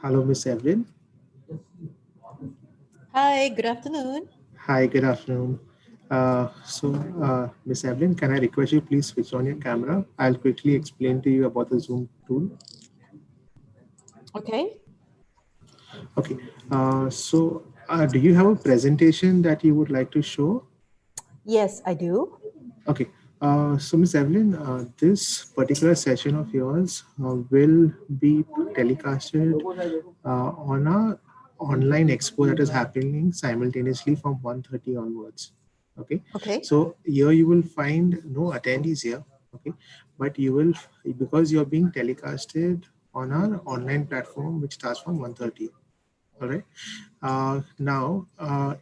Hello, Miss Evelyn. Hi, good afternoon. Hi, good afternoon. Miss Evelyn, can I request you please switch on your camera? I'll quickly explain to you about the Zoom tool. Okay. Okay. Do you have a presentation that you would like to show? Yes, I do. Okay. Miss Evelyn, this particular session of yours will be telecasted on a online expo that is happening simultaneously from 1:30 onwards. Okay. Okay. So here you will find no attendees here. Okay. But you will, because you're being telecasted on our online platform, which starts from 1:30. All right.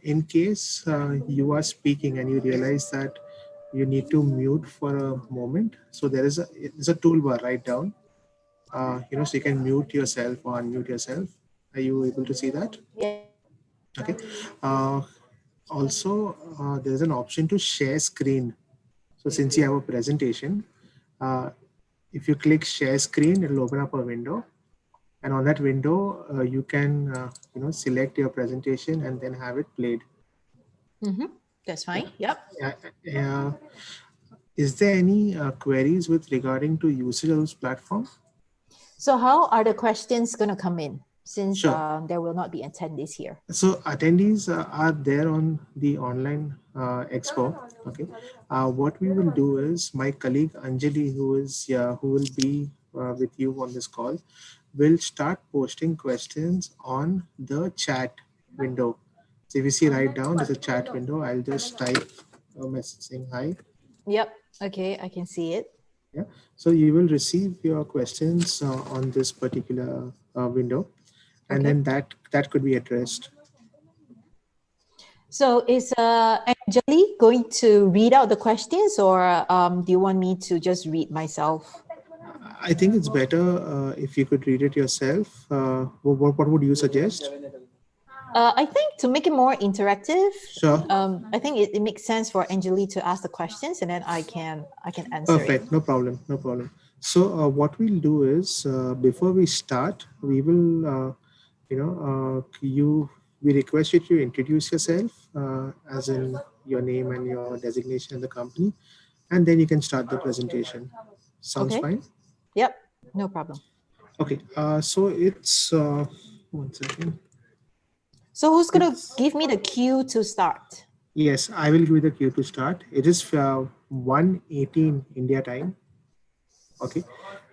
In case you are speaking and you realize that you need to mute for a moment, so there's a toolbar right down. So you can mute yourself or unmute yourself. Are you able to see that? Yeah. Okay. Uh, there's an option to share screen. So since you have a presentation, uh, if you click share screen, it'll open up a window, and on that window you can select your presentation and then have it played. Mm-hmm. That's Yeah. fine. Yep. Yeah. Is there any queries with regarding to usage of this platform? So how are the questions going to come in since Sure. there will not be attendees here? So attendees are there on the online expo. Okay. What we will do is my colleague Anjali, who will be with you on this call, will start posting questions on the chat window. So if you see right down, there's a chat window. I'll just type a message saying hi. Yep. Okay, I can see it. Yeah. So you will receive your questions on this particular window, and Okay. then that could be addressed. So is Anjali going to read out the questions, or do you want me to just read myself? I think it's better if you could read it yourself. What would you suggest? I think to make it more interactive, Sure. I think it makes sense for Anjali to ask the questions, and then I can answer it. Perfect. No problem. No problem. So what we'll do is before we start, we will, we request you to introduce yourself, as in your name and your designation in the company, and then you can start the presentation. Sounds Okay. fine. Yep. No problem. Okay. So it's 1 second. So who's going to It's give me the cue to start? Yes, I will give you the cue to start. It is 1:18 India time. Okay.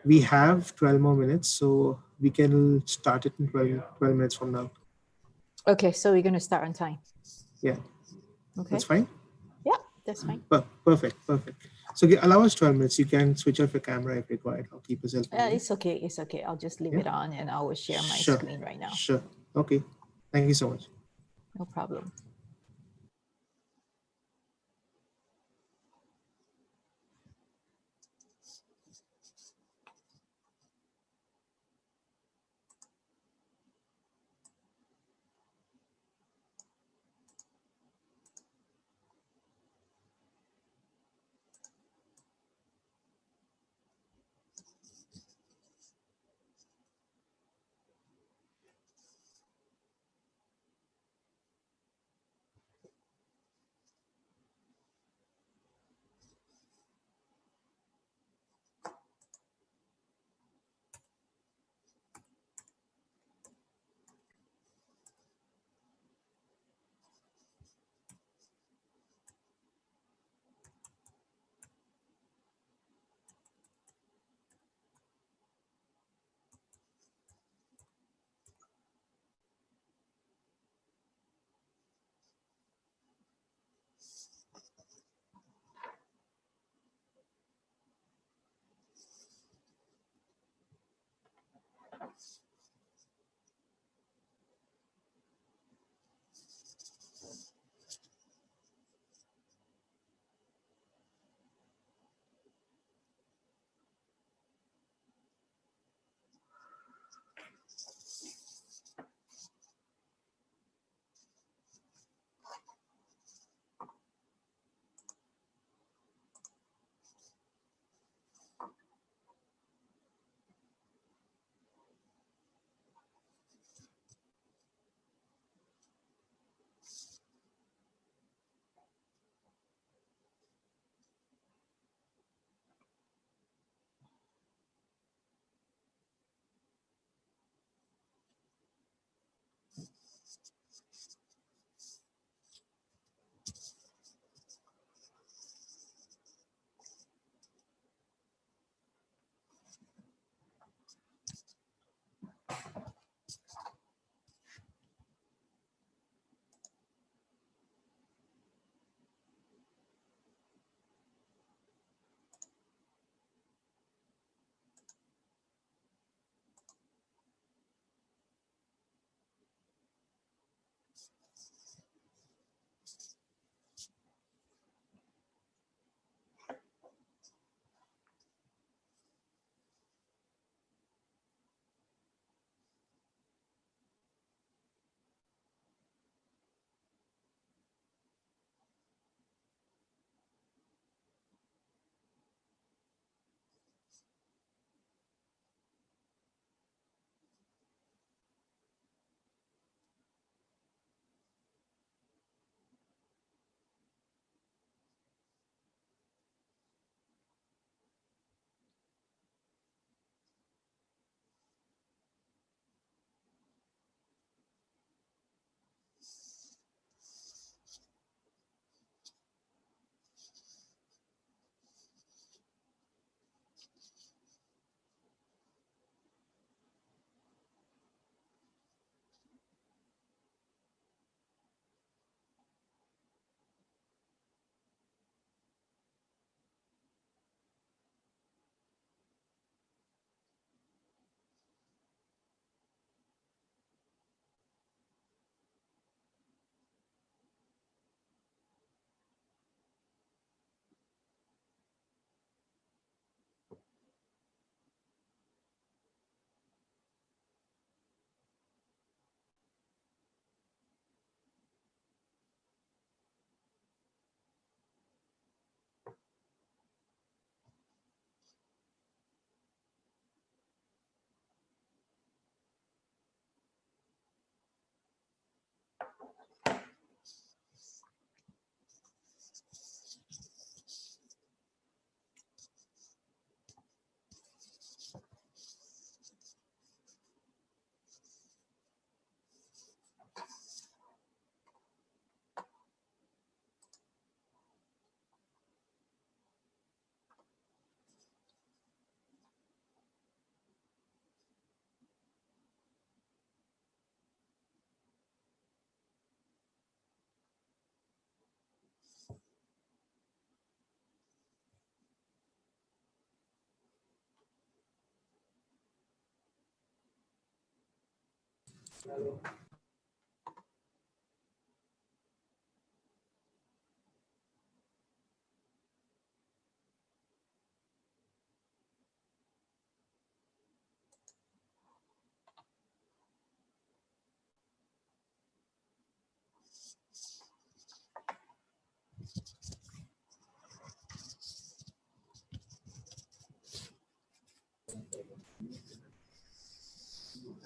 We have 12 more minutes, so we can start it in 12 minutes from now. Okay, so we're going to start on time. Yeah, Okay. that's fine. Yeah, that's fine. Perfect, perfect. So allow us 12 minutes. You can switch off your camera if required, or keep yourself on mute. It's okay. It's okay. I'll just leave Yeah, it on and I will share my sure, screen right now. sure. Okay, thank you so much. No problem.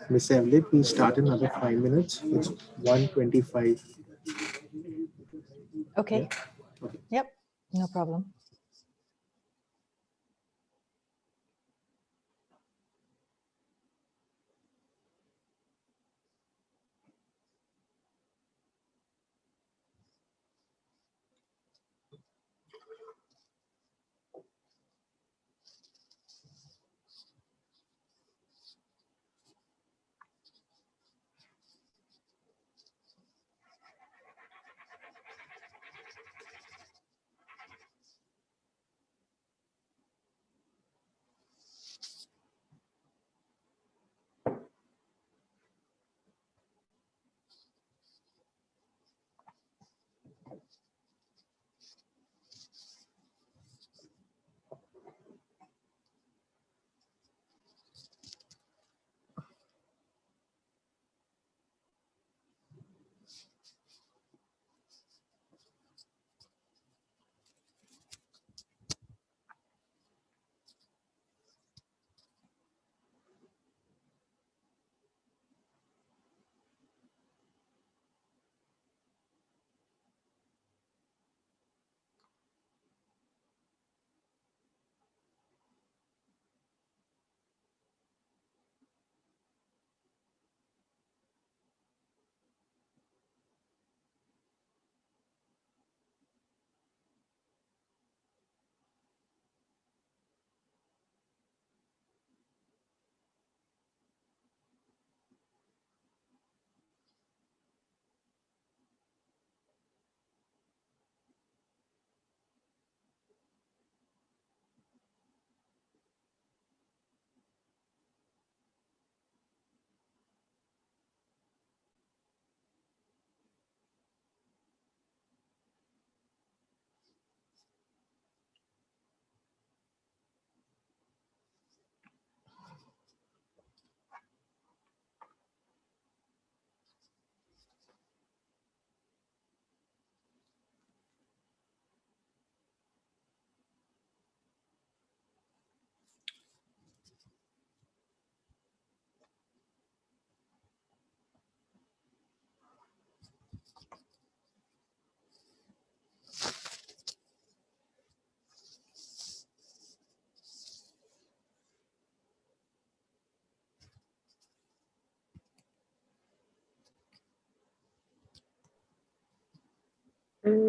Miss Evelyn, we start in another 5 minutes. It's 1:25. Okay. Yeah. Okay. Yep. No problem.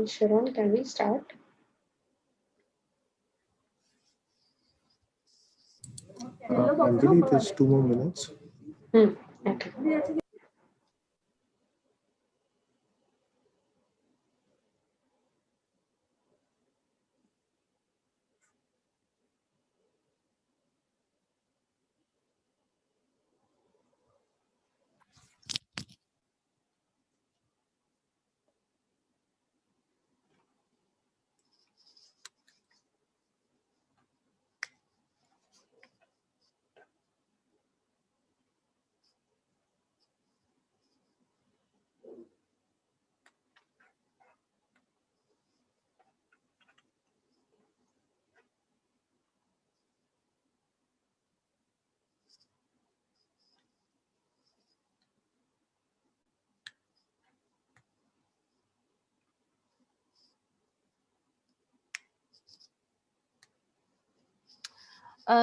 Sharon, can we start? Anjali, it is 2 more minutes. Okay.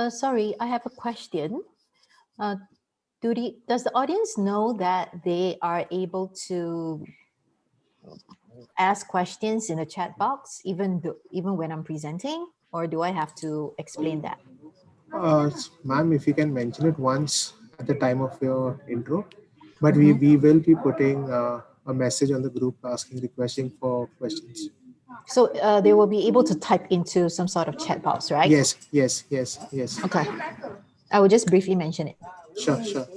Sorry, I have a question. Does the audience know that they are able to ask questions in the chat box even when I'm presenting, or do I have to explain that? Ma'am, if you can mention it once at the time of your intro, but we will be putting a message on the group asking requesting for questions. So they will be able to type into some sort of chat box, right? Yes, yes, yes, yes. Okay. I will just briefly mention it. Sure, sure.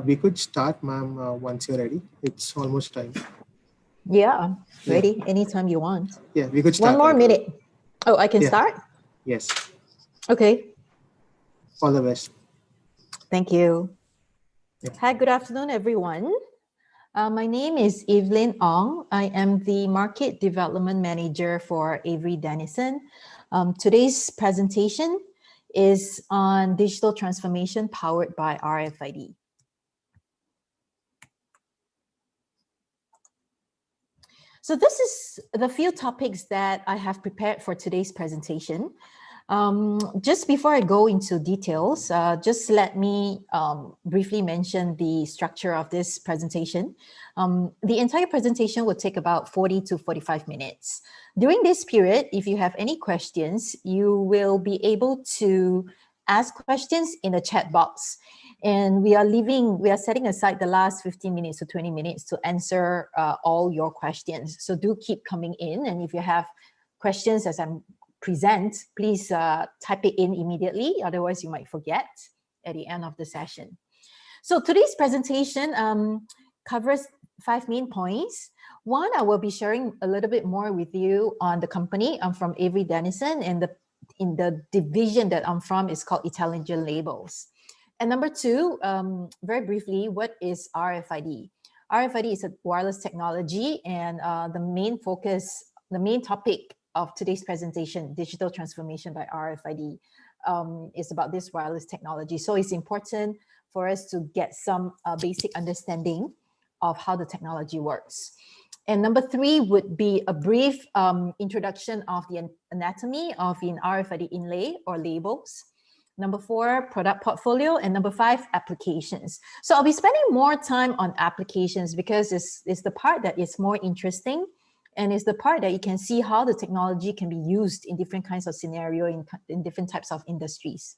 We could start, ma'am, once you're ready. It's almost time. Yeah, I'm Yeah. ready anytime you want. Yeah, we could One start. more right away. minute. Oh, I can Yeah. start? Yes. Okay, All the best. thank you. Yeah. Hi, good afternoon, everyone. My name is Evelyn Ong. I am the Market Development Manager for Avery Dennison. Today's presentation is on digital transformation powered by RFID. So this is the few topics that I have prepared for today's presentation. Just before I go into details, just let me briefly mention the structure of this presentation. The entire presentation will take about 40 to 45 minutes. During this period, if you have any questions, you will be able to ask questions in the chat box. And we are setting aside the last 15 minutes to 20 minutes to answer all your questions. So do keep coming in. And if you have questions as I'm present, please type it in immediately. Otherwise, you might forget at the end of the session. So today's presentation covers 5 main points. One, I will be sharing a little bit more with you on the company. I'm from Avery Dennison, and in the division that I'm from is called Intelligent Labels. And number two, very briefly, what is RFID? RFID is a wireless technology, and the main topic of today's presentation, digital transformation by RFID, is about this wireless technology. So it's important for us to get some basic understanding of how the technology works. And number three would be a brief introduction of the anatomy of an RFID inlay or labels. Number four, product portfolio. And number five, applications. So I'll be spending more time on applications because it's the part that is more interesting, and it's the part that you can see how the technology can be used in different kinds of scenario in different types of industries.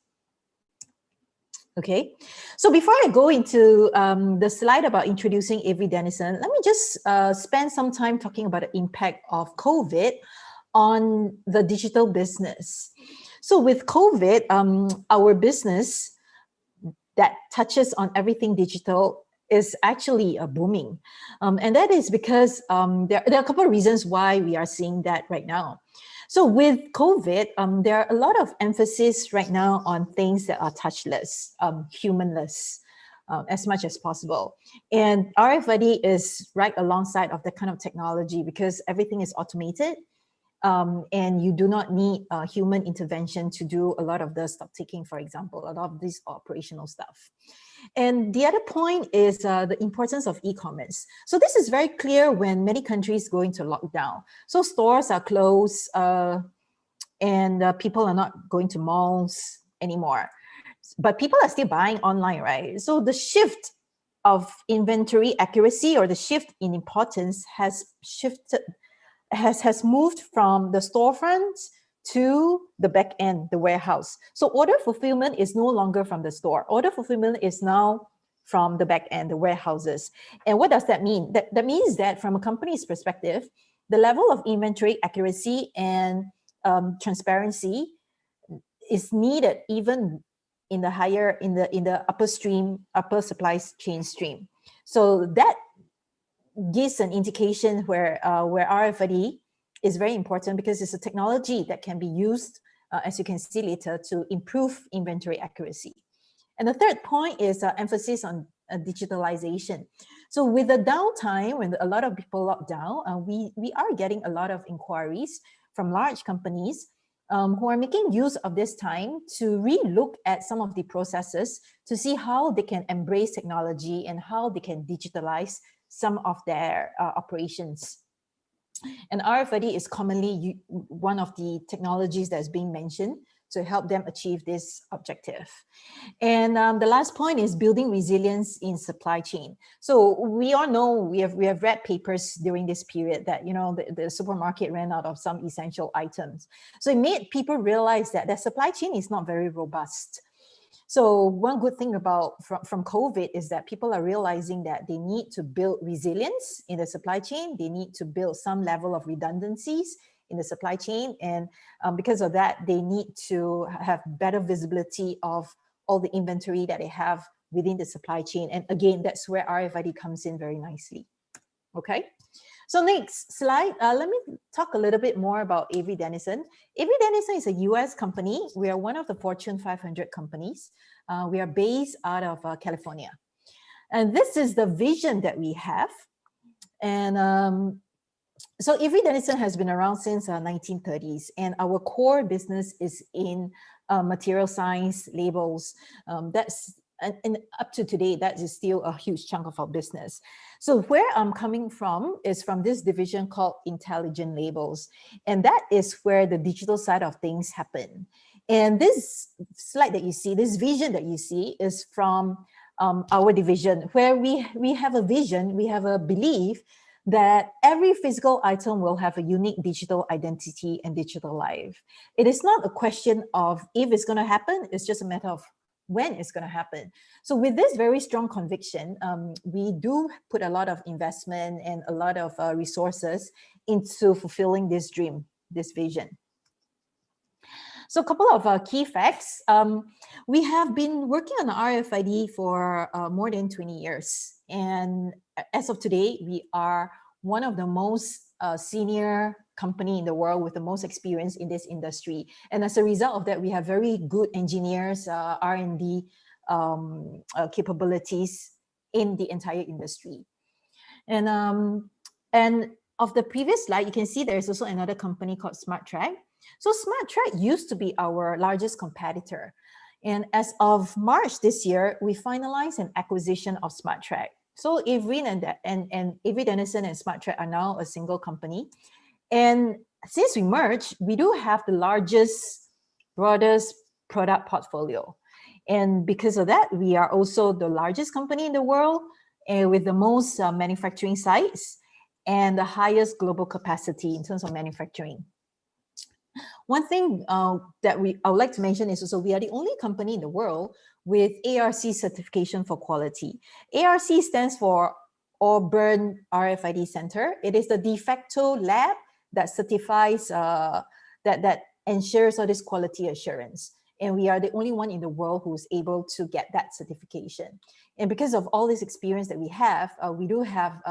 Okay, so before I go into the slide about introducing Avery Dennison, let me just spend some time talking about the impact of COVID on the digital business. So with COVID, our business that touches on everything digital is actually booming. And that is because there are a couple of reasons why we are seeing that right now. So with COVID, there are a lot of emphasis right now on things that are touchless, humanless, as much as possible. And RFID is right alongside of that kind of technology because everything is automated. And you do not need human intervention to do a lot of the stock taking, for example, a lot of this operational stuff. And the other point is the importance of e-commerce. So this is very clear when many countries go into lockdown. So stores are closed and people are not going to malls anymore. But people are still buying online, right? So the shift of inventory accuracy or the shift in importance has moved from the storefront to the back end, the warehouse. So order fulfillment is no longer from the store. Order fulfillment is now from the back end, the warehouses. And what does that mean? That means that from a company's perspective, the level of inventory accuracy and transparency is needed even in the upper supply chain stream. So that gives an indication where RFID is very important because it's a technology that can be used, as you can see later, to improve inventory accuracy. And the third point is emphasis on digitalization. So with the downtime, when a lot of people lock down, we are getting a lot of inquiries from large companies who are making use of this time to re-look at some of the processes to see how they can embrace technology and how they can digitalize some of their operations. And RFID is commonly one of the technologies that's being mentioned to help them achieve this objective. And the last point is building resilience in supply chain. So we all know, we have read papers during this period that, you know, the supermarket ran out of some essential items. So it made people realize that their supply chain is not very robust. So one good thing about from COVID is that people are realizing that they need to build resilience in the supply chain. They need to build some level of redundancies in the supply chain. And because of that, they need to have better visibility of all the inventory that they have within the supply chain. And again, that's where RFID comes in very nicely. Okay. So next slide, let me talk a little bit more about Avery Dennison. Avery Dennison is a US company. We are one of the Fortune 500 companies. We are based out of California. And this is the vision that we have. And so Avery Dennison has been around since 1930s, and our core business is in material science, labels. And up to today, that is still a huge chunk of our business. So where I'm coming from is from this division called Intelligent Labels. And that is where the digital side of things happen. And this slide that you see, this vision that you see is from our division, where we have a vision, we have a belief that every physical item will have a unique digital identity and digital life. It is not a question of if it's going to happen, it's just a matter of when it's going to happen. So with this very strong conviction, we do put a lot of investment and a lot of resources into fulfilling this dream, this vision. So a couple of key facts. We have been working on RFID for more than 20 years. And as of today, we are one of the most senior company in the world with the most experience in this industry. And as a result of that, we have very good engineers, R&D capabilities in the entire industry. And of the previous slide, you can see there's also another company called SmartTrack. So SmartTrack used to be our largest competitor. And as of March this year, we finalized an acquisition of SmartTrack. So Avery and Avery Dennison and SmartTrack are now a single company. And since we merged, we do have the largest, broadest product portfolio. And because of that, we are also the largest company in the world with the most manufacturing sites and the highest global capacity in terms of manufacturing. One thing that I would like to mention is also we are the only company in the world with ARC certification for quality. ARC stands for Auburn RFID Center. It is the de facto lab that certifies, that ensures all this quality assurance. And we are the only one in the world who's able to get that certification. And because of all this experience that we have, we do have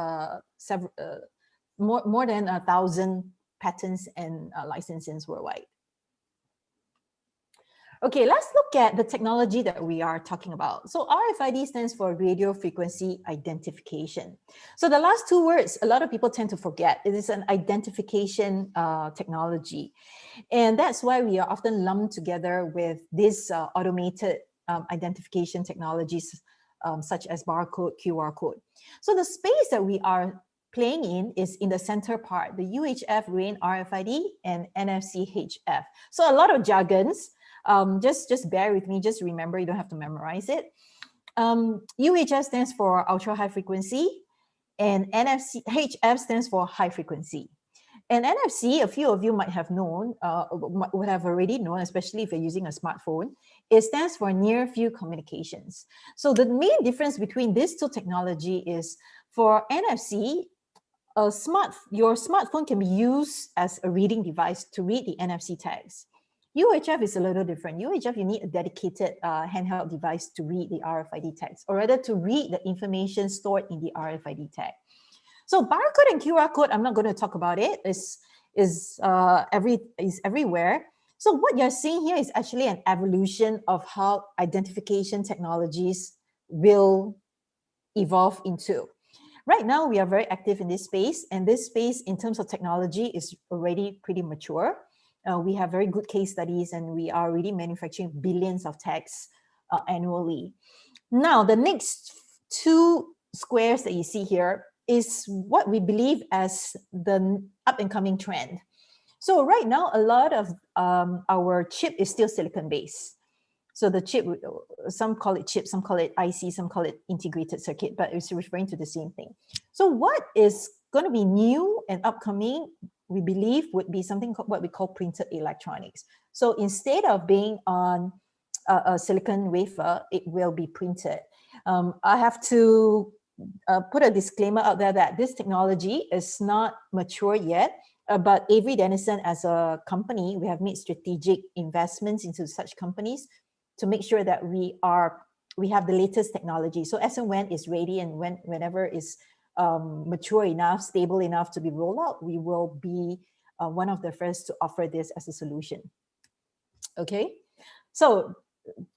more than 1,000 patents and licenses worldwide. Okay, let's look at the technology that we are talking about. So RFID stands for radio frequency identification. So the last two words, a lot of people tend to forget. It is an identification technology. And that's why we are often lumped together with this automated identification technologies such as barcode, QR code. So the space that we are playing in is in the center part, the UHF RAIN RFID and NFC HF. So a lot of jargons. Just bear with me, just remember, you don't have to memorize it. UHF stands for ultra high frequency and NFC HF stands for high frequency. And NFC, a few of you might have known, would have already known, especially if you're using a smartphone, it stands for near field communications. So the main difference between these two technology is for NFC, your smartphone can be used as a reading device to read the NFC tags. UHF is a little different. UHF, you need a dedicated handheld device to read the RFID tags, or rather to read the information stored in the RFID tag. So barcode and QR code, I'm not going to talk about it, is everywhere. So what you're seeing here is actually an evolution of how identification technologies will evolve into. Right now, we are very active in this space, and this space in terms of technology is already pretty mature. We have very good case studies and we are already manufacturing billions of tags annually. Now, the next two squares that you see here is what we believe as the up and coming trend. So right now, a lot of our chip is still silicon based. So the chip, some call it chip, some call it IC, some call it integrated circuit, but it's referring to the same thing. So what is going to be new and upcoming, we believe, would be something what we call printed electronics. So instead of being on a silicon wafer, it will be printed. I have to put a disclaimer out there that this technology is not mature yet, but Avery Dennison as a company, we have made strategic investments into such companies to make sure that we are we have the latest technology. So as and when it's ready and whenever it's mature enough, stable enough to be rolled out, we will be one of the first to offer this as a solution. Okay, so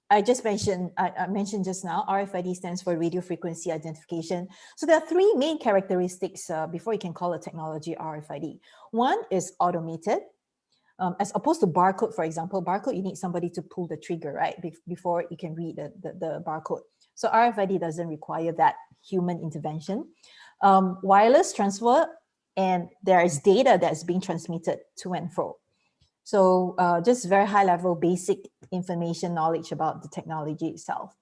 I mentioned just now, RFID stands for radio frequency identification. So there are three main characteristics before you can call a technology RFID. One is automated. As opposed to barcode, for example, barcode, you need somebody to pull the trigger, right? Before you can read the barcode. So RFID doesn't require that human intervention. Wireless transfer, and there is data that's being transmitted to and fro. So just very high level, basic information knowledge about the technology itself.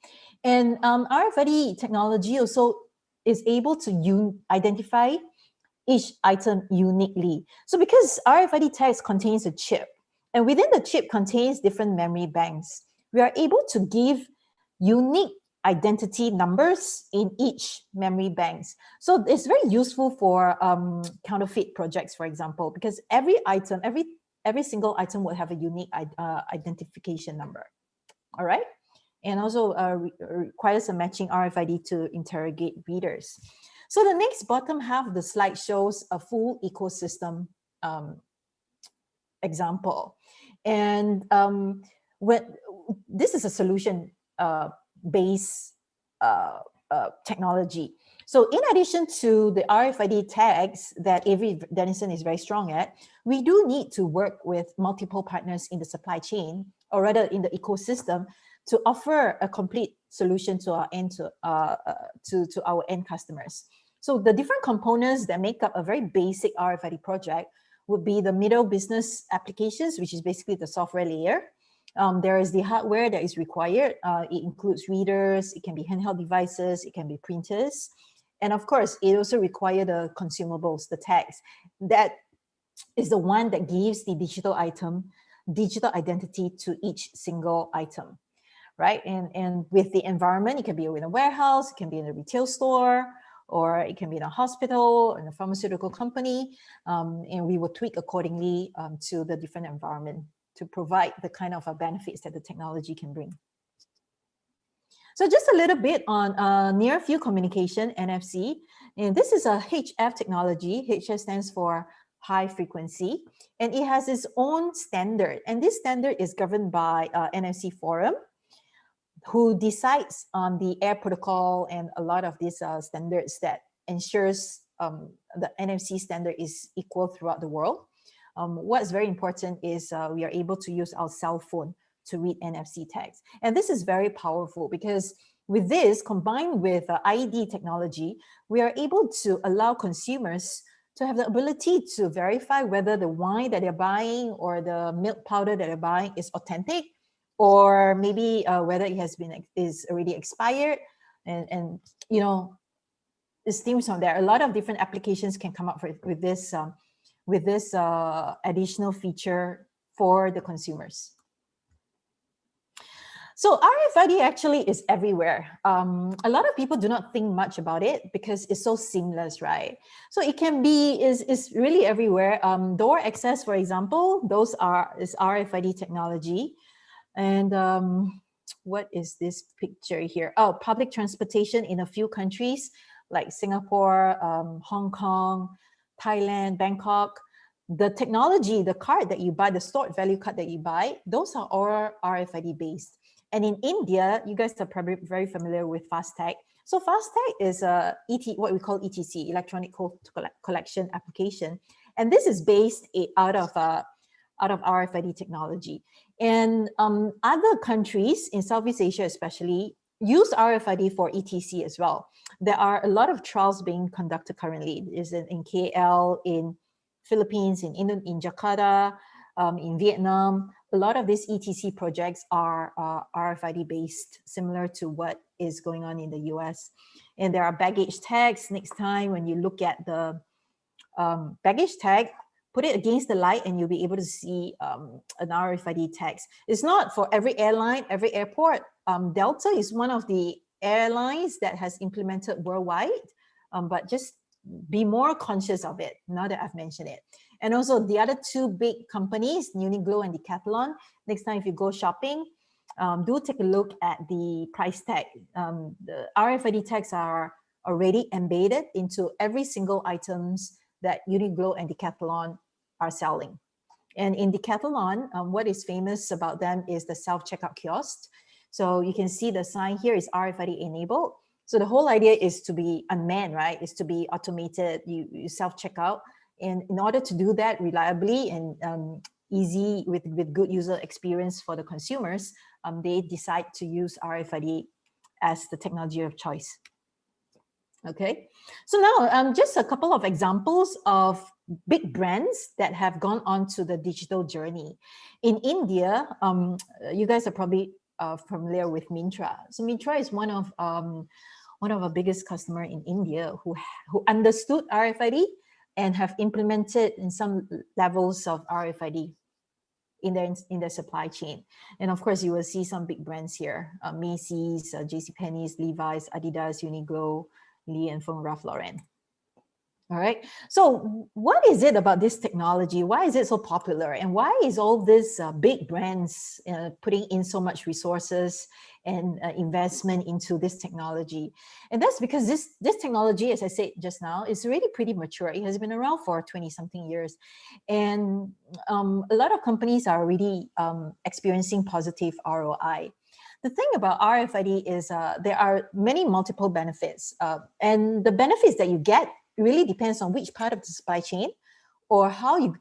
And RFID technology also is able to identify each item uniquely. So because RFID tags contains a chip, and within the chip contains different memory banks, we are able to give unique identity numbers in each memory banks. So it's very useful for counterfeit projects, for example, because every item, every single item will have a unique identification number. All right. And also requires a matching RFID to interrogate readers. So the next bottom half of the slide shows a full ecosystem example. And this is a solution based technology. So in addition to the RFID tags that Avery Dennison is very strong at, we do need to work with multiple partners in the supply chain, or rather in the ecosystem, to offer a complete solution to our to our end customers. So the different components that make up a very basic RFID project would be the middle business applications, which is basically the software layer. There is the hardware that is required. It includes readers, it can be handheld devices, it can be printers. And of course, it also requires the consumables, the tags. That is the one that gives the digital item, digital identity to each single item, right? And with the environment, it can be in a warehouse, it can be in a retail store, or it can be in a hospital, in a pharmaceutical company, and we will tweak accordingly to the different environment to provide the kind of benefits that the technology can bring. So just a little bit on near field communication, NFC. And this is a HF technology. HF stands for high frequency, and it has its own standard. And this standard is governed by NFC Forum, who decides on the air protocol and a lot of these standards that ensures the NFC standard is equal throughout the world. What's very important is we are able to use our cell phone to read NFC tags. And this is very powerful because with this, combined with ID technology, we are able to allow consumers to have the ability to verify whether the wine that they're buying or the milk powder that they're buying is authentic, or maybe whether it is already expired, and you know, it stems from there. A lot of different applications can come up with this additional feature for the consumers. So RFID actually is everywhere. A lot of people do not think much about it because it's so seamless, right? So it can be, is really everywhere. Door access, for example, is RFID technology. And what is this picture here? Oh, public transportation in a few countries like Singapore, Hong Kong, Thailand, Bangkok. The technology, the card that you buy, the stored value card that you buy, those are all RFID based. And in India, you guys are probably very familiar with FASTag. So FASTag is what we call ETC, electronic code collection application, and this is based out of RFID technology. And other countries in Southeast Asia, especially, use RFID for ETC as well. There are a lot of trials being conducted currently. Is in KL, in Philippines, in Jakarta, in Vietnam. A lot of these ETC projects are RFID based, similar to what is going on in the US. And there are baggage tags. Next time when you look at the baggage tag, put it against the light and you'll be able to see an RFID tag. It's not for every airline, every airport. Delta is one of the airlines that has implemented worldwide, but just be more conscious of it now that I've mentioned it. And also the other two big companies, Uniqlo and Decathlon, next time if you go shopping, do take a look at the price tag. The RFID tags are already embedded into every single items that Uniqlo and Decathlon are selling. And in Decathlon, what is famous about them is the self-checkout kiosk. So you can see the sign here is RFID enabled. So the whole idea is to be unmanned, right? Is to be automated, you self-checkout. And in order to do that reliably and easy with good user experience for the consumers, they decide to use RFID as the technology of choice. Okay, so now just a couple of examples of big brands that have gone on to the digital journey. In India, you guys are probably familiar with Myntra. So Myntra is one of our biggest customer in India who understood RFID and have implemented in some levels of RFID in their supply chain. And of course, you will see some big brands here: Macy's, JCPenney's, Levi's, Adidas, Uniqlo, Lee and Feng, Ralph Lauren. All right. So what is it about this technology? Why is it so popular? And why is all this big brands putting in so much resources and investment into this technology? And that's because this technology, as I said just now, is really pretty mature. It has been around for 20-something years. And a lot of companies are already experiencing positive ROI. The thing about RFID is there are many multiple benefits, and the benefits that you get really depends on which part of the supply chain or how you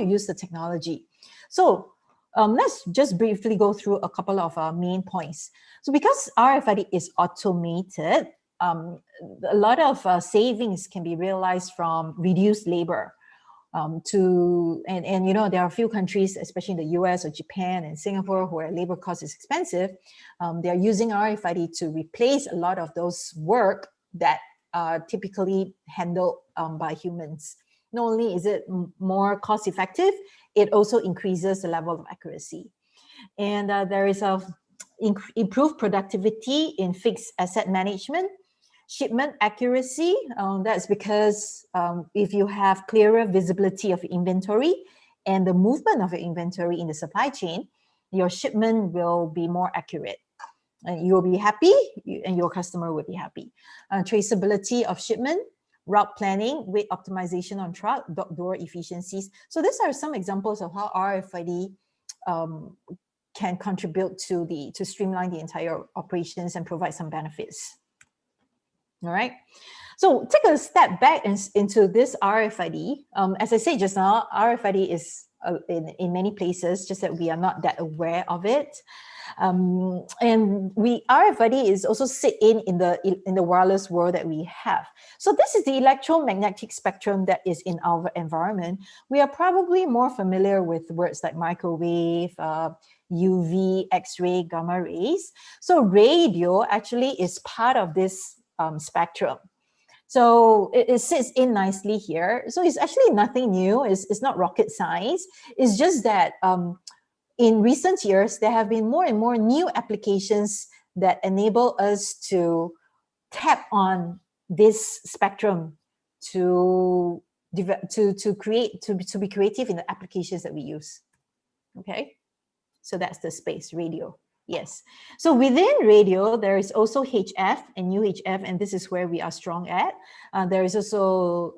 use the technology. So let's just briefly go through a couple of main points. So because RFID is automated, a lot of savings can be realized from reduced labor. And you know, there are a few countries, especially in the US or Japan and Singapore, where labor cost is expensive. They are using RFID to replace a lot of those work that are typically handled by humans. Not only is it more cost effective, it also increases the level of accuracy. And there is improved productivity in fixed asset management. Shipment accuracy, that's because if you have clearer visibility of inventory and the movement of your inventory in the supply chain, your shipment will be more accurate. And you'll be happy and your customer will be happy. Traceability of shipment, route planning, weight optimization on truck, dock door efficiencies. So these are some examples of how RFID can contribute to streamline the entire operations and provide some benefits. All right. So take a step back into this RFID. As I said just now, RFID is in many places, just that we are not that aware of it. And RFID is also sit in the wireless world that we have. So this is the electromagnetic spectrum that is in our environment. We are probably more familiar with words like microwave, UV, X-ray, gamma rays. So radio actually is part of this spectrum. So it sits in nicely here. So it's actually nothing new. It's not rocket science. It's just that in recent years, there have been more and more new applications that enable us to tap on this spectrum to be creative in the applications that we use. Okay, so that's the space radio. Yes. So within radio, there is also HF and UHF, and this is where we are strong at. There is also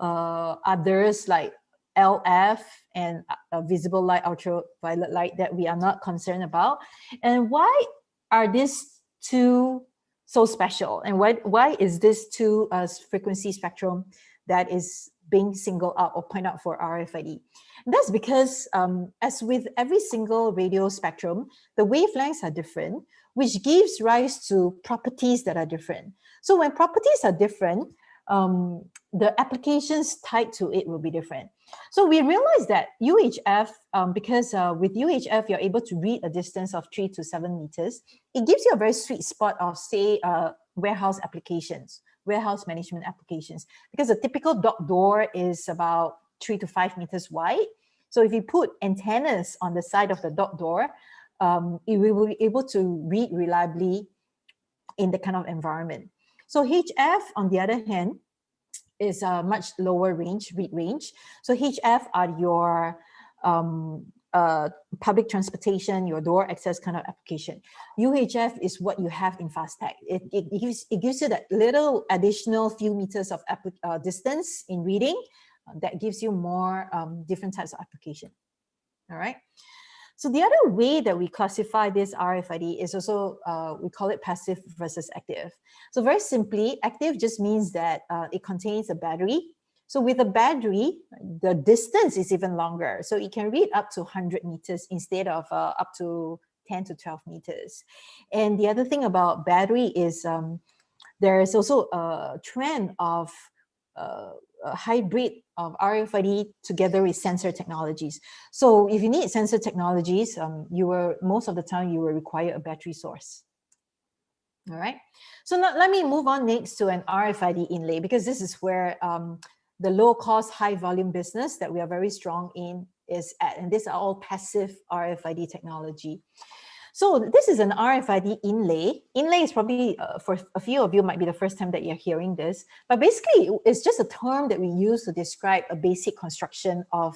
others like LF and visible light, ultraviolet light that we are not concerned about. And why are these two so special? And why is this two frequency spectrum that is being singled out or pointed out for RFID? And that's because as with every single radio spectrum, the wavelengths are different, which gives rise to properties that are different. So when properties are different, the applications tied to it will be different. So we realized that UHF, because with UHF, you're able to read a distance of 3 to 7 meters. It gives you a very sweet spot of, say, warehouse applications, warehouse management applications, because a typical dock door is about 3 to 5 meters wide. So if you put antennas on the side of the dock door, it will be able to read reliably in the kind of environment. So HF, on the other hand, is a much lower range, read range. So HF are your public transportation, your door access kind of application. UHF is what you have in FastTech. It gives you that little additional few meters of distance in reading that gives you more different types of application. All right. So the other way that we classify this RFID is also, we call it passive versus active. So very simply, active just means that it contains a battery. So with a battery, the distance is even longer. So it can read up to 100 meters instead of up to 10 to 12 meters. And the other thing about battery is there is also a trend of a hybrid of RFID together with sensor technologies. So if you need sensor technologies, most of the time you will require a battery source. All right. So now let me move on next to an RFID inlay, because this is where the low cost, high volume business that we are very strong in is at. And these are all passive RFID technology. So this is an RFID inlay. Inlay is probably, for a few of you, might be the first time that you're hearing this. But basically, it's just a term that we use to describe a basic construction of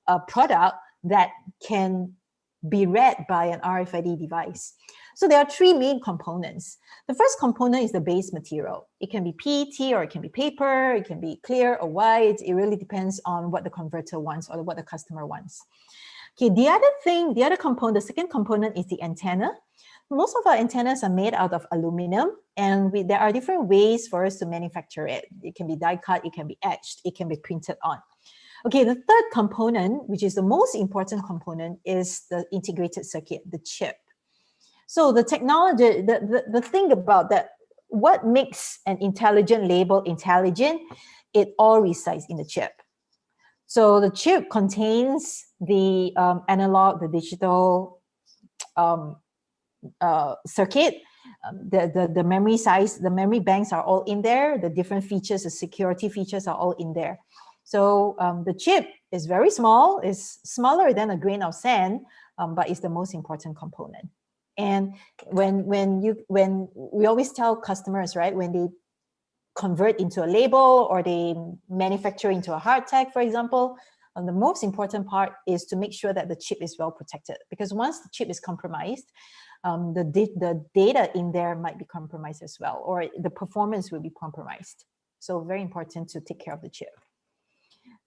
a product that can be read by an RFID device. So there are three main components. The first component is the base material. It can be PET, or it can be paper, it can be clear or white. It really depends on what the converter wants or what the customer wants. Okay, the other component, the second component is the antenna. Most of our antennas are made out of aluminum, and there are different ways for us to manufacture it. It can be die cut, it can be etched, it can be printed on. Okay, the third component, which is the most important component, is the integrated circuit, the chip. So the technology, the thing about that, what makes an intelligent label intelligent, it all resides in the chip. So the chip contains the analog, the digital circuit, the memory size, the memory banks are all in there. The different features, the security features are all in there. So the chip is very small, it's smaller than a grain of sand, but it's the most important component. And when we always tell customers, right, when they convert into a label or they manufacture into a hard tag, for example, the most important part is to make sure that the chip is well protected, because once the chip is compromised, the data in there might be compromised as well, or the performance will be compromised. So very important to take care of the chip.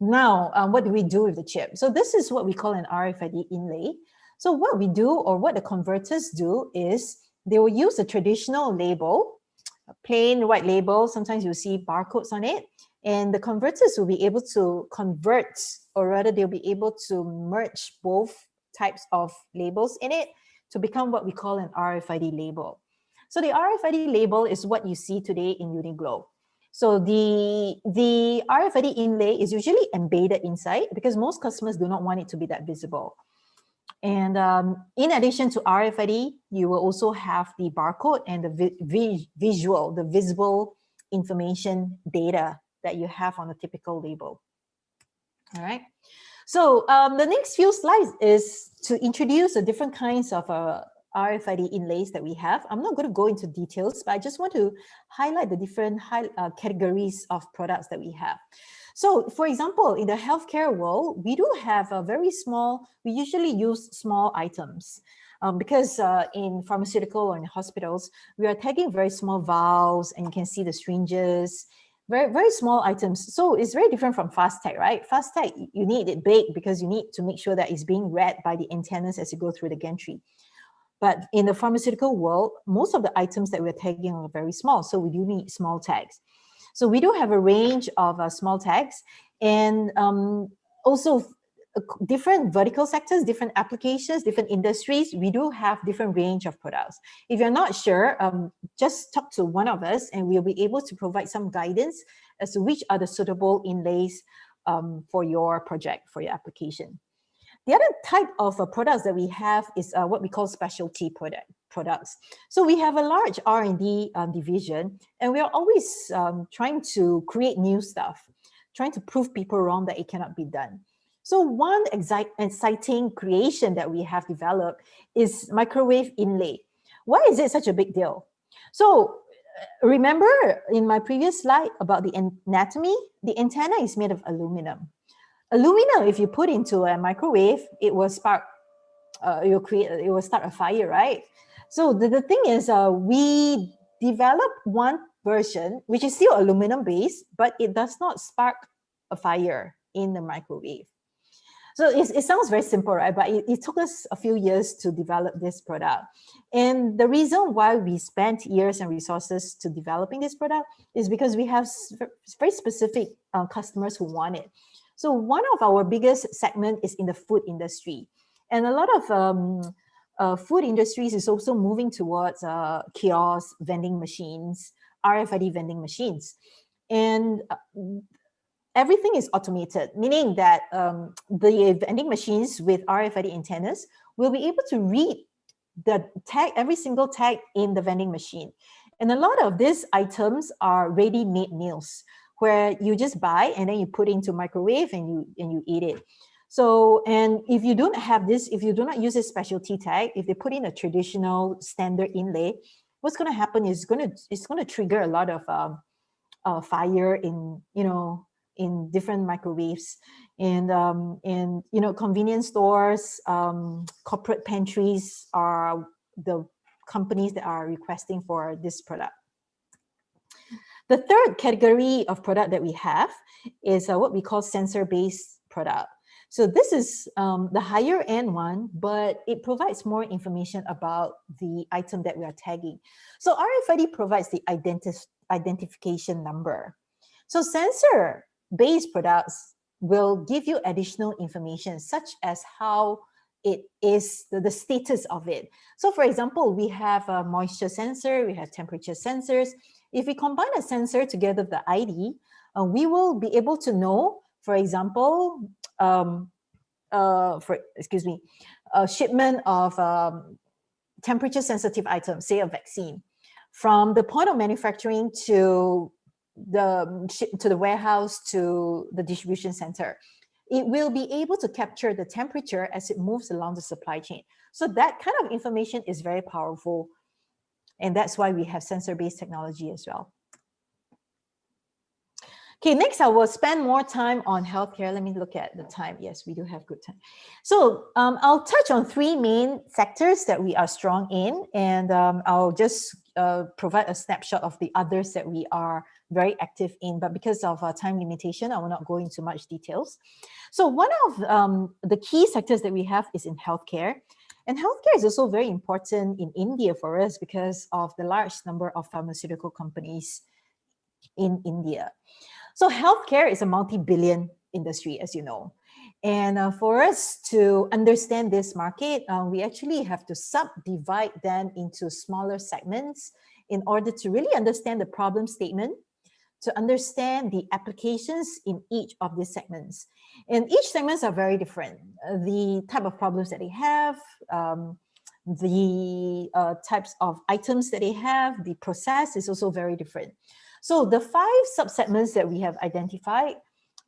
Now, what do we do with the chip? So this is what we call an RFID inlay. So what we do, or what the converters do, is they will use a traditional label, a plain white label. Sometimes you'll see barcodes on it. And the converters will be able to convert, or rather they'll be able to merge both types of labels in it to become what we call an RFID label. So the RFID label is what you see today in Uniglow. So the RFID inlay is usually embedded inside, because most customers do not want it to be that visible. And in addition to RFID, you will also have the barcode and the visible information data that you have on a typical label. All right. So the next few slides is to introduce the different kinds of RFID inlays that we have. I'm not going to go into details, but I just want to highlight the different categories of products that we have. So for example, in the healthcare world, we do have a very small, we usually use small items because in pharmaceutical or in hospitals, we are tagging very small valves, and you can see the syringes, very, very small items. So it's very different from FastTech, right? FastTech, you need it big because you need to make sure that it's being read by the antennas as you go through the gantry. But in the pharmaceutical world, most of the items that we're tagging are very small. So we do need small tags. So we do have a range of small tags, and also different vertical sectors, different applications, different industries. We do have different range of products. If you're not sure, just talk to one of us and we'll be able to provide some guidance as to which are the suitable inlays for your project, for your application. The other type of products that we have is what we call specialty products. So we have a large R&D division, and we are always trying to create new stuff, trying to prove people wrong that it cannot be done. So one exciting creation that we have developed is microwave inlay. Why is it such a big deal? So remember in my previous slide about the anatomy, the antenna is made of aluminum. Aluminum, if you put into a microwave, it will spark, it will start a fire, right? So the thing is, we developed one version which is still aluminum based, but it does not spark a fire in the microwave. So it sounds very simple, right? But it took us a few years to develop this product. And the reason why we spent years and resources to developing this product is because we have very specific customers who want it. So one of our biggest segment is in the food industry. And a lot of food industries is also moving towards kiosks, vending machines, RFID vending machines. And everything is automated, meaning that the vending machines with RFID antennas will be able to read the tag, every single tag in the vending machine. And a lot of these items are ready-made meals where you just buy and then you put into microwave and you eat it. So, and if you don't have this, if you do not use a specialty tag, if they put in a traditional standard inlay, what's going to happen is it's going to trigger a lot of fire in, in different microwaves, and convenience stores, corporate pantries are the companies that are requesting for this product. The third category of product that we have is what we call sensor-based product. So this is the higher end one, but it provides more information about the item that we are tagging. So RFID provides the identification number. So sensor-based products will give you additional information, such as how it is, the status of it. So for example, we have a moisture sensor, we have temperature sensors. If we combine a sensor together with the ID, we will be able to know, for example, a shipment of temperature sensitive items, say a vaccine, from the point of manufacturing to the warehouse to the distribution center. It will be able to capture the temperature as it moves along the supply chain. So that kind of information is very powerful. And that's why we have sensor-based technology as well. Okay, next I will spend more time on healthcare. Let me look at the time. Yes, we do have good time. So I'll touch on three main sectors that we are strong in, and I'll just provide a snapshot of the others that we are very active in. But because of time limitation, I will not go into much details. So one of the key sectors that we have is in healthcare. And healthcare is also very important in India for us because of the large number of pharmaceutical companies in India. So healthcare is a multi-billion industry, as you know. And for us to understand this market, we actually have to subdivide them into smaller segments in order to really understand the problem statement, to understand the applications in each of these segments. And each segments are very different. The type of problems that they have, the types of items that they have, the process is also very different. So the 5 subsegments that we have identified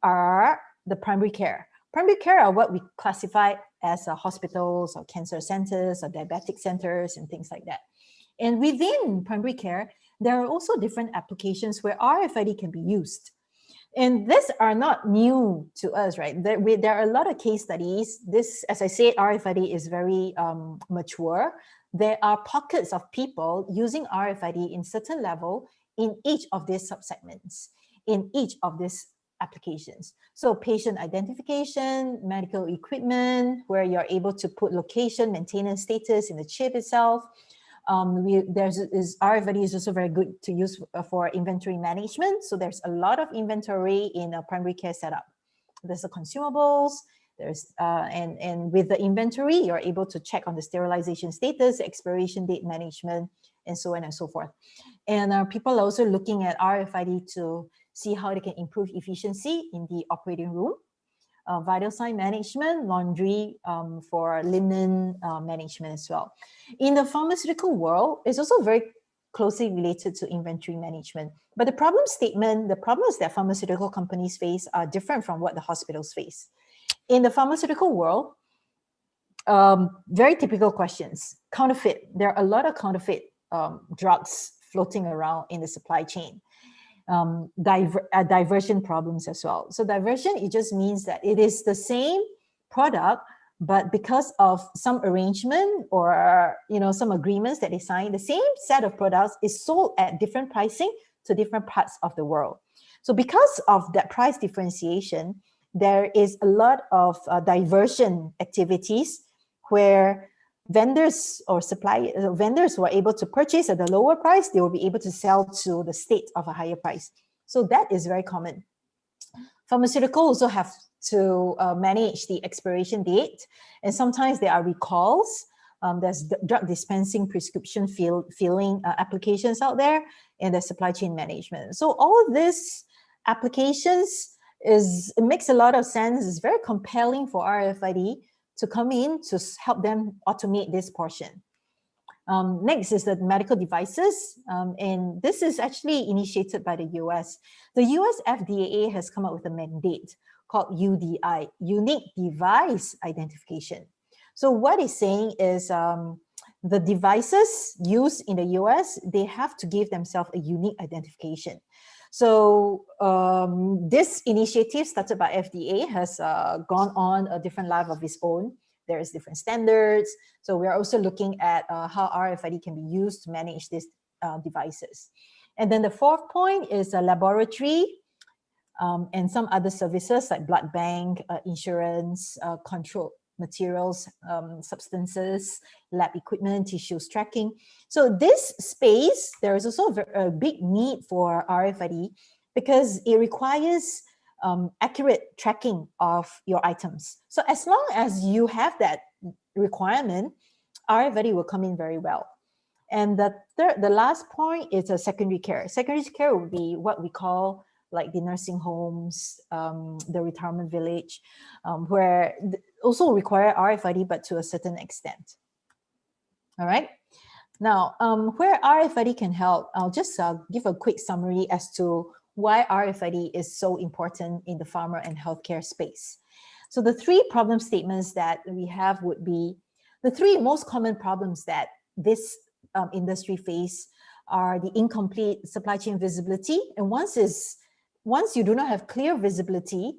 are the primary care. Primary care are what we classify as hospitals or cancer centers or diabetic centers and things like that. And within primary care, there are also different applications where RFID can be used. And these are not new to us, right? There are a lot of case studies. This, as I said, RFID is very mature. There are pockets of people using RFID in certain level in each of these subsegments, in each of these applications. So patient identification, medical equipment, where you're able to put location, maintenance status in the chip itself. RFID is also very good to use for inventory management. So there's a lot of inventory in a primary care setup. There's the consumables, there's and with the inventory, you're able to check on the sterilization status, expiration date management, and so on and so forth. And people are also looking at RFID to see how they can improve efficiency in the operating room, vital sign management, laundry for linen management as well. In the pharmaceutical world, it's also very closely related to inventory management. But the problem statement, the problems that pharmaceutical companies face are different from what the hospitals face. In the pharmaceutical world, very typical questions. Counterfeit. There are a lot of counterfeit drugs floating around in the supply chain. diversion problems as well. So diversion, it just means that it is the same product, but because of some arrangement or some agreements that they sign, the same set of products is sold at different pricing to different parts of the world. So because of that price differentiation, there is a lot of diversion activities where vendors or vendors who are able to purchase at the lower price, they will be able to sell to the state of a higher price. So that is very common. Pharmaceuticals also have to manage the expiration date, and sometimes there are recalls. There's drug dispensing, prescription filling applications out there, and there's supply chain management. So all of these applications it makes a lot of sense. It's very compelling for RFID to come in to help them automate this portion. Next is the medical devices, and this is actually initiated by the US. The US FDA has come up with a mandate called UDI, Unique Device Identification. So what it's saying is the devices used in the US, they have to give themselves a unique identification. So this initiative started by FDA has gone on a different life of its own. There is different standards. So we're also looking at how RFID can be used to manage these devices. And then the fourth point is a laboratory and some other services like blood bank, insurance, control materials, substances, lab equipment, tissues tracking. So this space, there is also a big need for RFID because it requires accurate tracking of your items. So as long as you have that requirement, RFID will come in very well. And the last point is a secondary care. Secondary care will be what we call like the nursing homes, the retirement village, where also require RFID, but to a certain extent. All right. Now, where RFID can help, I'll just give a quick summary as to why RFID is so important in the pharma and healthcare space. So the three problem statements that we have would be the three most common problems that this industry face are the incomplete supply chain visibility. And once you do not have clear visibility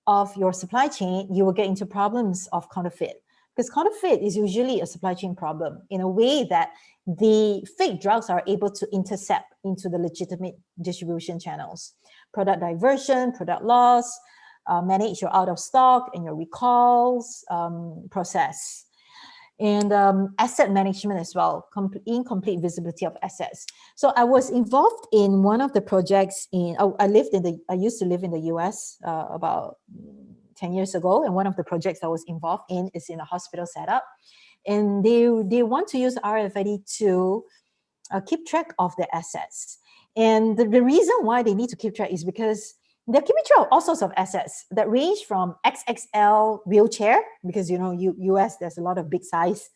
of your supply chain, you will get into problems of counterfeit. Because counterfeit is usually a supply chain problem in a way that the fake drugs are able to intercept into the legitimate distribution channels. Product diversion, product loss, manage your out of stock and your recalls process. And asset management as well, incomplete visibility of assets. So I was involved in one of the projects I used to live in the US about 10 years ago, and one of the projects I was involved in is in a hospital setup, and they want to use RFID to keep track of their assets. And the reason why they need to keep track is because they're keeping track of all sorts of assets that range from XXL wheelchair, because US, there's a lot of big size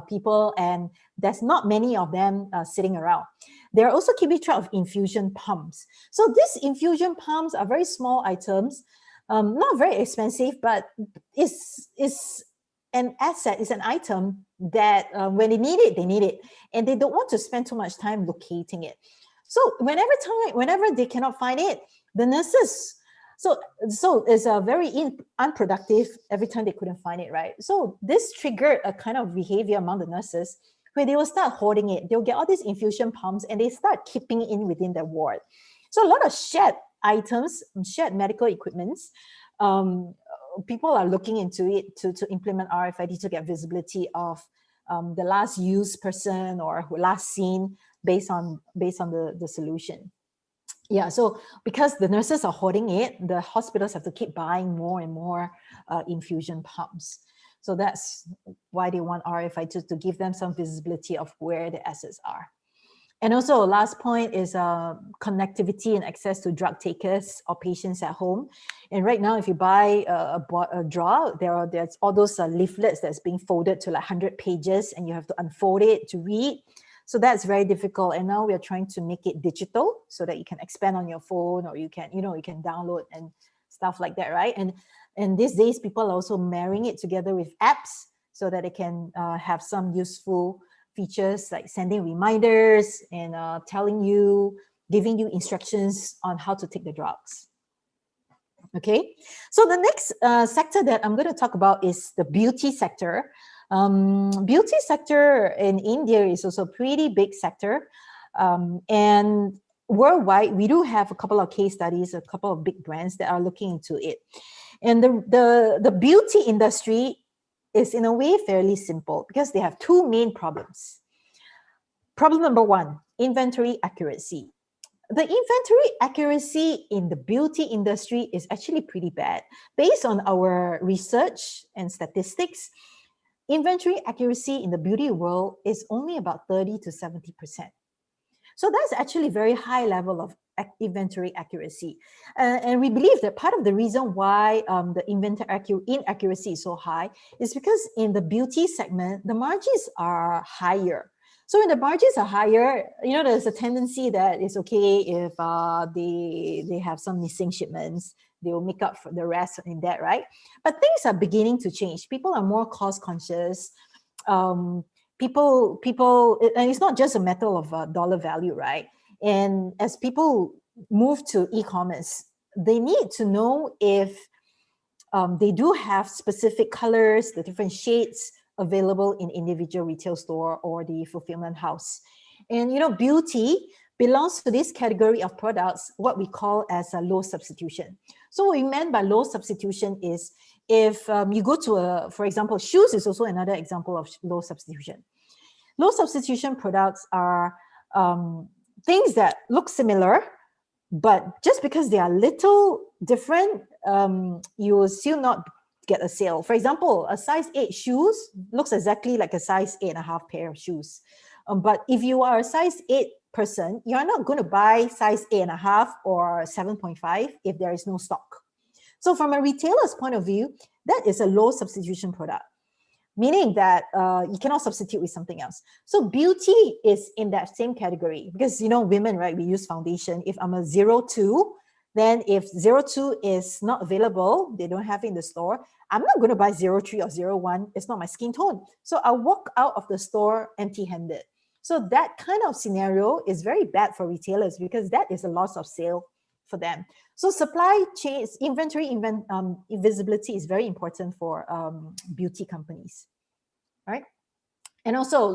people, and there's not many of them sitting around. They're also keeping track of infusion pumps. So these infusion pumps are very small items, not very expensive, but is an asset, is an item that when they need it, and they don't want to spend too much time locating it. So whenever they cannot find it, the nurses, so it's a very unproductive every time they couldn't find it, right? So this triggered a kind of behavior among the nurses where they will start hoarding it. They'll get all these infusion pumps and they start keeping it in within their ward. So a lot of shared items, shared medical equipments, people are looking into it to implement RFID to get visibility of the last used person or last seen based on the solution. Yeah, so because the nurses are hoarding it, the hospitals have to keep buying more and more infusion pumps. So that's why they want RFID to give them some visibility of where the assets are. And also, last point is connectivity and access to drug takers or patients at home. And right now, if you buy a draw, there's all those leaflets that's being folded to like 100 pages, and you have to unfold it to read. So that's very difficult. And now we are trying to make it digital so that you can expand on your phone, or you can download and stuff like that, right? And these days, people are also marrying it together with apps so that they can have some useful features like sending reminders and telling you giving you instructions on how to take the drugs. Okay, so the next sector that I'm going to talk about is the beauty sector. Beauty sector in India is also a pretty big sector, and worldwide we do have a couple of case studies, a couple of big brands that are looking into it. And the beauty industry is in a way fairly simple because they have two main problems. Problem number one, inventory accuracy. The inventory accuracy in the beauty industry is actually pretty bad. Based on our research and statistics, inventory accuracy in the beauty world is only about 30 to 70%. So that's actually very high level of inventory accuracy. And we believe that part of the reason why the inventory inaccuracy is so high is because in the beauty segment, the margins are higher. So when the margins are higher, there's a tendency that it's okay if they have some missing shipments, they will make up for the rest in that, right? But things are beginning to change. People are more cost conscious. People, and it's not just a matter of dollar value, right? And as people move to e-commerce, they need to know if they do have specific colors, the different shades available in individual retail store or the fulfillment house. And beauty belongs to this category of products, what we call as a low substitution. So what we meant by low substitution is if you go to for example, shoes is also another example of low substitution. Low substitution products are things that look similar, but just because they are little different, you will still not get a sale. For example, a size 8 shoes looks exactly like a size 8.5 pair of shoes. But if you are a size 8 person, you're not going to buy size 8.5 or 7.5 if there is no stock. So from a retailer's point of view, that is a low substitution product, meaning that you cannot substitute with something else. So beauty is in that same category because, women, right, we use foundation. If I'm a 02, then if 02 is not available, they don't have it in the store, I'm not going to buy 03 or 01. It's not my skin tone. So I'll walk out of the store empty-handed. So that kind of scenario is very bad for retailers because that is a loss of sale for them. So supply chain, inventory invisibility is very important for beauty companies, right? And also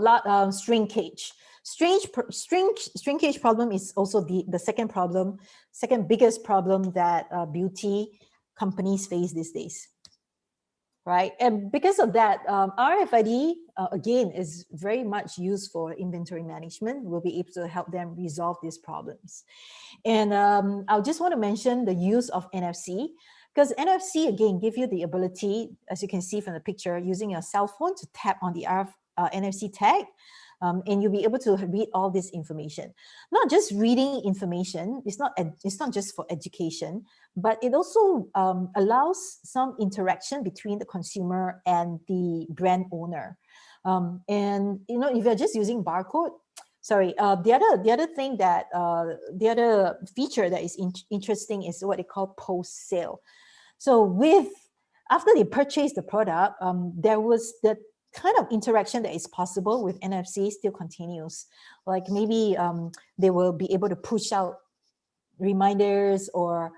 shrinkage. Shrinkage problem is also the second biggest problem that beauty companies face these days, right? And because of that, RFID, again, is very much used for inventory management. We'll be able to help them resolve these problems. And I just want to mention the use of NFC, because NFC, again, give you the ability, as you can see from the picture, using your cell phone to tap on the NFC tag, and you'll be able to read all this information. Not just reading information, it's not just for education, but it also allows some interaction between the consumer and the brand owner. And if you're just using barcode, the other thing that the other feature that is interesting is what they call post sale. So after they purchase the product, there was the kind of interaction that is possible with NFC still continues. Like maybe they will be able to push out reminders or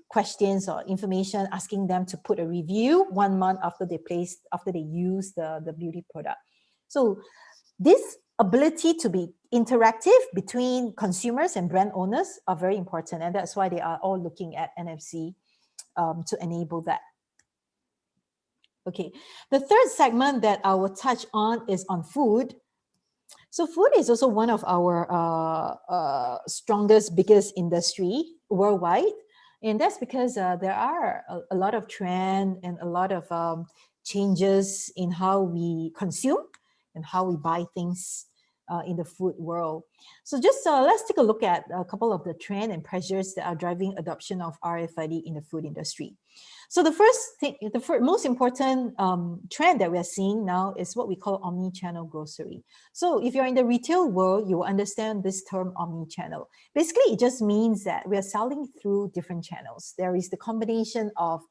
questions or information asking them to put a review 1 month after they use the beauty product. So this ability to be interactive between consumers and brand owners are very important, and that's why they are all looking at NFC to enable that. Okay, the third segment that I will touch on is on food. So food is also one of our strongest, biggest industry worldwide. And that's because there are a lot of trend and a lot of changes in how we consume and how we buy things in the food world. So just let's take a look at a couple of the trend and pressures that are driving adoption of RFID in the food industry. So the most important trend that we are seeing now is what we call omni-channel grocery. So if you're in the retail world, you will understand this term omni-channel. Basically, it just means that we are selling through different channels. There is the combination of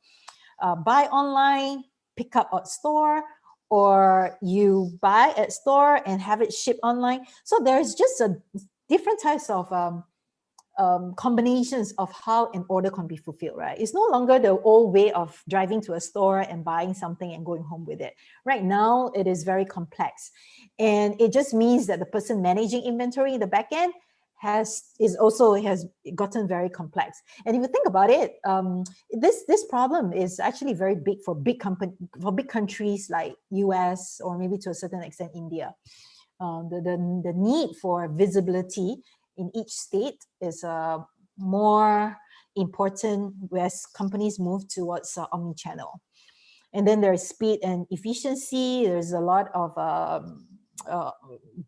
buy online, pick up at store, or you buy at store and have it shipped online. So there is just different types of combinations of how an order can be fulfilled, right? It's no longer the old way of driving to a store and buying something and going home with it. Right now, it is very complex. And it just means that the person managing inventory in the back end has gotten very complex. And if you think about it, this problem is actually very big for big countries like US, or maybe to a certain extent India. The need for visibility in each state is more important as companies move towards omni-channel. And then there's speed and efficiency. There's a lot of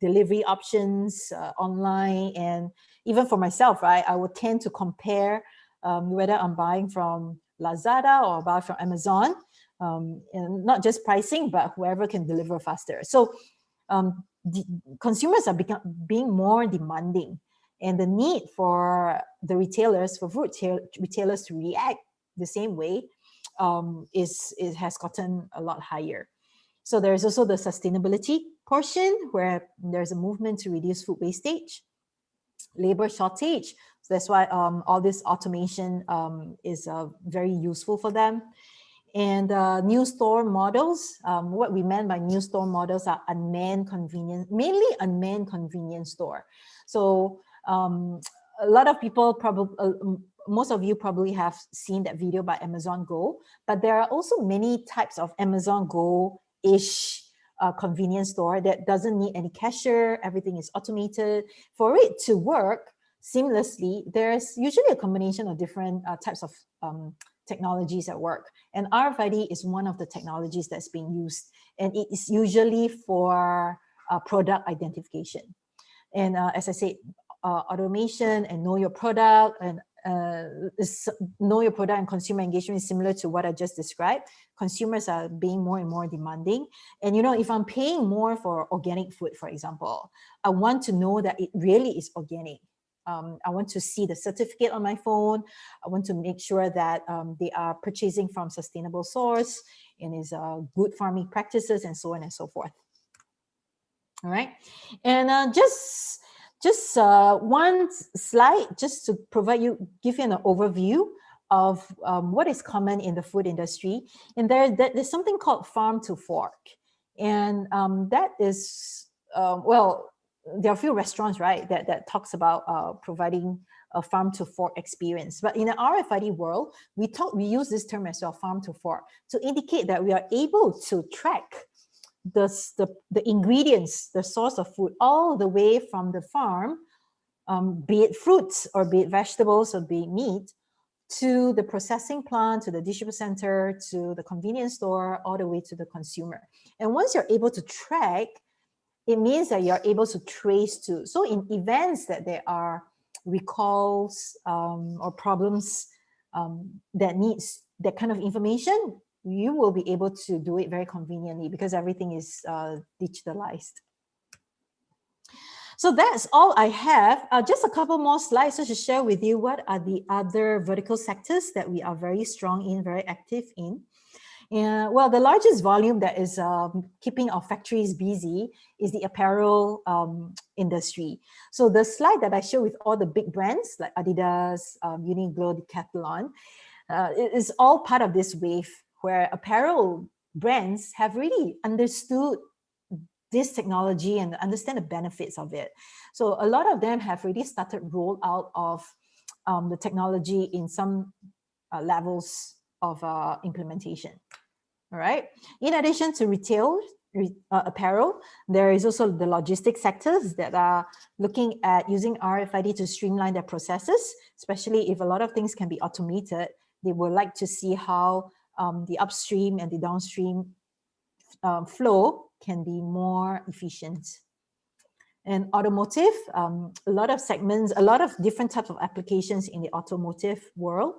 delivery options online. And even for myself, right, I would tend to compare whether I'm buying from Lazada or buy from Amazon, and not just pricing, but whoever can deliver faster. So consumers are being more demanding, and the need for the retailers, for food retailers to react the same way it has gotten a lot higher. So there's also the sustainability portion, where there's a movement to reduce food wastage, labor shortage. So that's why all this automation is very useful for them. And new store models, what we meant by new store models are unmanned convenience, mainly unmanned convenience store. So a lot of people probably, most of you probably have seen that video by Amazon Go, but there are also many types of Amazon Go-ish convenience store that doesn't need any cashier, everything is automated. For it to work seamlessly, there's usually a combination of different types of technologies at work. And RFID is one of the technologies that's being used. And it is usually for product identification. And as I said, automation and know your product and know your product and consumer engagement is similar to what I just described. Consumers are being more and more demanding. And if I'm paying more for organic food, for example, I want to know that it really is organic. I want to see the certificate on my phone. I want to make sure that they are purchasing from sustainable source and is good farming practices and so on and so forth. All right. And just one slide just to give you an overview of what is common in the food industry. And there's something called farm to fork. And that is, well, there are a few restaurants, right, that talks about providing a farm to fork experience. But in the RFID world, we use this term as well, farm to fork, to indicate that we are able to track the ingredients, the source of food, all the way from the farm, be it fruits or be it vegetables or be it meat, to the processing plant, to the distribution center, to the convenience store, all the way to the consumer. And once you're able to track, it means that you're able to trace too. So in events that there are recalls or problems that needs that kind of information, you will be able to do it very conveniently because everything is digitalized. So that's all I have. Just a couple more slides to share with you what are the other vertical sectors that we are very strong in, very active in. Well, the largest volume that is keeping our factories busy is the apparel industry. So the slide that I show with all the big brands like Adidas, Uniqlo, Decathlon, it is all part of this wave where apparel brands have really understood this technology and understand the benefits of it. So a lot of them have already started roll out of the technology in some levels of implementation. All right. In addition to retail apparel, there is also the logistics sectors that are looking at using RFID to streamline their processes, especially if a lot of things can be automated. They would like to see how the upstream and the downstream flow can be more efficient. And automotive, a lot of segments, a lot of different types of applications in the automotive world.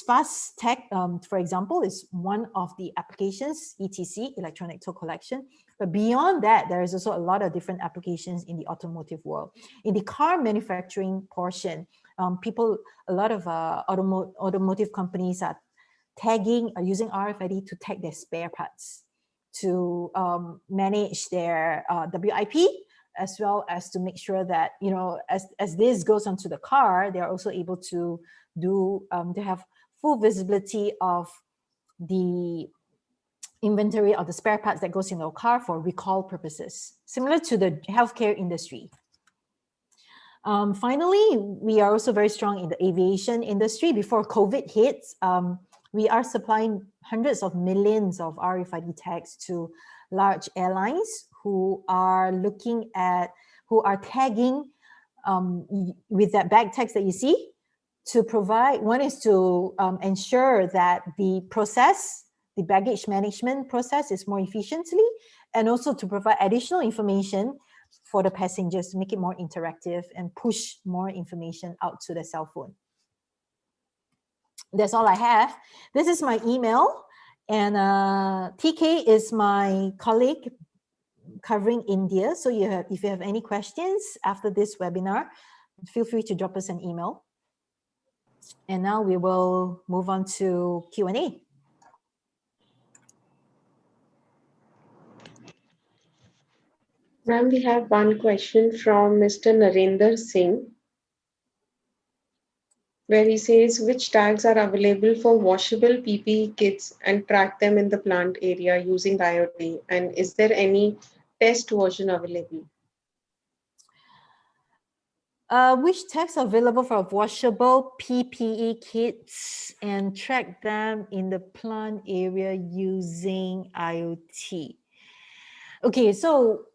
Fast tech, for example, is one of the applications, ETC, electronic toll collection. But beyond that, there is also a lot of different applications in the automotive world. In the car manufacturing portion, a lot of automotive companies are using RFID to tag their spare parts, to manage their WIP, as well as to make sure that, you know, as this goes onto the car, they're also able to do, they have full visibility of the inventory of the spare parts that goes in the car for recall purposes, similar to the healthcare industry. Finally, we are also very strong in the aviation industry. Before COVID hits, we are supplying hundreds of millions of RFID tags to large airlines who are looking at, who are tagging with that bag tags that you see to provide, one is to ensure that the process, the baggage management process is more efficiently, and also to provide additional information for the passengers to make it more interactive and push more information out to the cell phone. That's all I have. This is my email, and TK is my colleague covering India. So if you have any questions after this webinar, feel free to drop us an email. And now we will move on to Q&A. Ma'am, we have one question from Mr. Narendra Singh, where he says, which tags are available for washable PPE kits and track them in the plant area using IoT? And is there any test version available? Which tags are available for washable PPE kits and track them in the plant area using IoT? Okay, so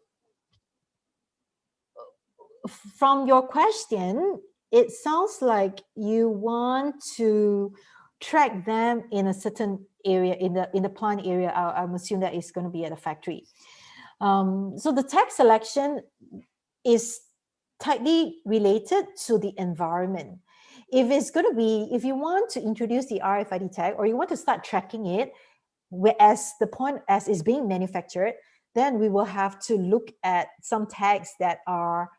from your question, it sounds like you want to track them in a certain area, in the plant area. I'm assuming that it's going to be at a factory. So the tag selection is tightly related to the environment. If it's going to be, if you want to introduce the RFID tag, or you want to start tracking it as the point as it's being manufactured, then we will have to look at some tags that are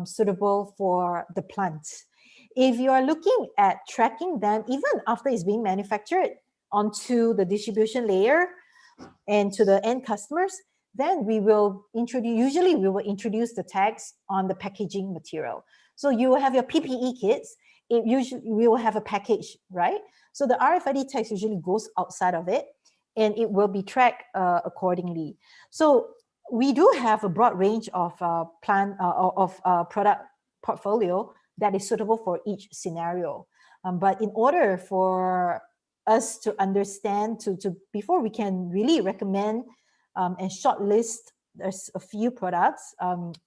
suitable for the plant. If you are looking at tracking them even after it's being manufactured onto the distribution layer and to the end customers, then we will usually we will introduce the tags on the packaging material. So you will have your PPE kits, we will have a package, right? So the RFID tags usually goes outside of it, and it will be tracked accordingly. So we do have a broad range of product portfolio that is suitable for each scenario. But in order for us to understand, before we can really recommend and shortlist there's a few products,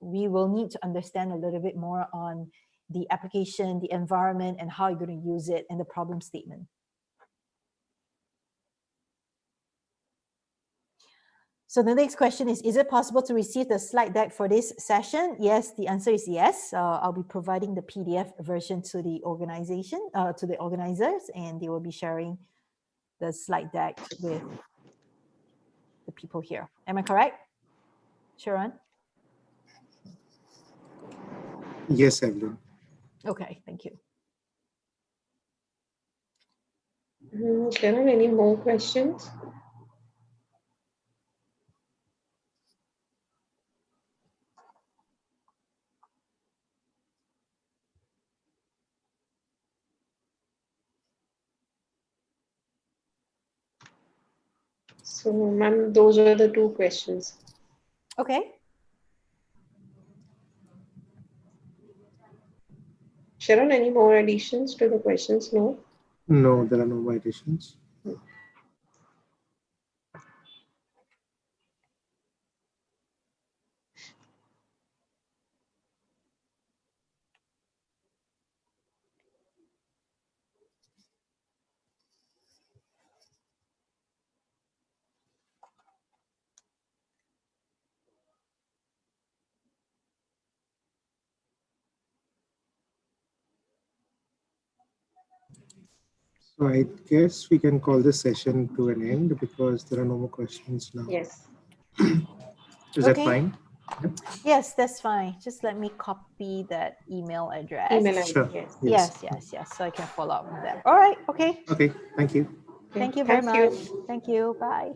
we will need to understand a little bit more on the application, the environment, and how you're going to use it, and the problem statement. So the next question is it possible to receive the slide deck for this session? Yes, the answer is yes. I'll be providing the PDF version to the organization, to the organizers, and they will be sharing the slide deck with the people here. Am I correct, Sharon? Yes, Evelyn. Okay, thank you. Sharon, any more questions? So, ma'am, those are the two questions. Okay. Sharon, any more additions to the questions? No? No, there are no more additions. So I guess we can call this session to an end because there are no more questions now. Yes. Is that fine? Yep. Yes, that's fine. Just let me copy that email address. Email address, Sure. yes. Yes. So I can follow up with that. All right. Okay. Okay. Thank you. Thank you very Thank you. much. Thank you. Bye.